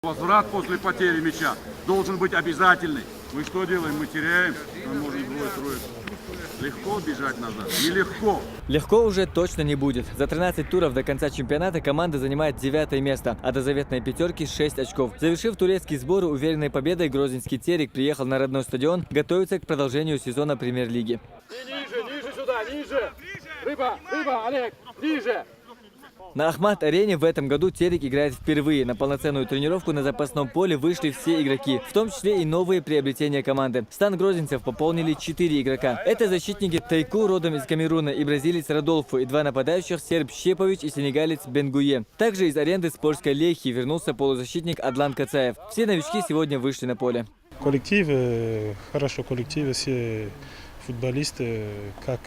Возврат после потери мяча должен быть обязательный. Мы что делаем? Мы теряем. Мы можем двое-трое. Легко бежать назад? Нелегко. Легко уже точно не будет. За 13 туров до конца чемпионата команда занимает 9 место, а до заветной пятерки 6 очков. Завершив турецкий сбор уверенной победой, грозненский Терек приехал на родной стадион, готовится к продолжению сезона премьер-лиги. Ниже сюда, ниже. Рыба, Олег, ниже. На Ахмат-арене в этом году Терек играет впервые. На полноценную тренировку на запасном поле вышли все игроки, в том числе и новые приобретения команды. Стан грозненцев пополнили 4 игрока. Это защитники Тайку, родом из Камеруна, и бразилец Родолфо, и 2 нападающих серб Щепович и сенегалец Бенгуе. Также из аренды с польской Лехи вернулся полузащитник Адлан Кацаев. Все новички сегодня вышли на поле. Коллектив, хорошо коллектив, все футболисты, как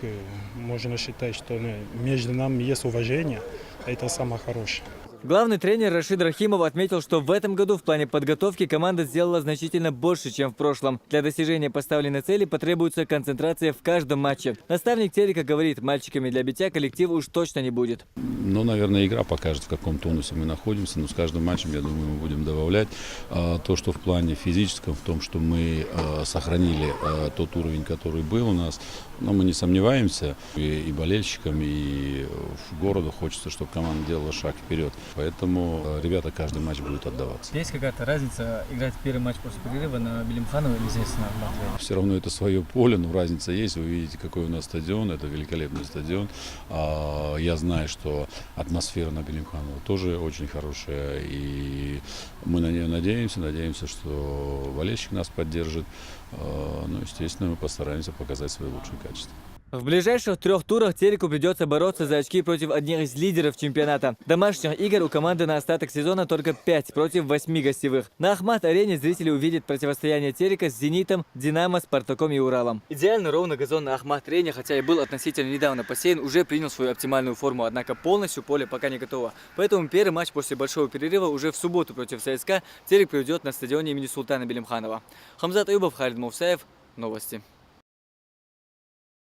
можно считать, что между нами есть уважение, это самое хорошее. Главный тренер Рашид Рахимов отметил, что в этом году в плане подготовки команда сделала значительно больше, чем в прошлом. Для достижения поставленной цели потребуется концентрация в каждом матче. Наставник Терека говорит, мальчиками для битья коллектива уж точно не будет. Ну, наверное, игра покажет, в каком тонусе мы находимся, но с каждым матчем, я думаю, мы будем добавлять. То, что в плане физическом, в том, что мы сохранили тот уровень, который был у нас, но мы не сомневаемся. И болельщикам, и в городу хочется, чтобы команда делала шаг вперед. Поэтому ребята каждый матч будут отдаваться. Есть какая-то разница играть первый матч после перерыва на Билимханово или здесь на Ахмат-арене? Все равно это свое поле, но разница есть. Вы видите, какой у нас стадион. Это великолепный стадион. Я знаю, что атмосфера на Билимханово тоже очень хорошая. И мы на нее надеемся, что болельщик нас поддержит. Ну, естественно, мы постараемся показать свои лучшие качества. В ближайших 3 турах Тереку придется бороться за очки против одних из лидеров чемпионата. Домашних игр у команды на остаток сезона только 5 против 8 гостевых. На Ахмат-арене зрители увидят противостояние Терека с Зенитом, Динамо, Спартаком и Уралом. Идеально ровный газон на Ахмат-арене, хотя и был относительно недавно посеян, уже принял свою оптимальную форму, однако полностью поле пока не готово. Поэтому первый матч после большого перерыва уже в субботу против ЦСКА Терек проведет на стадионе имени Султана Билимханова. Хамзат Аюбов, Халид Мусаев. Новости.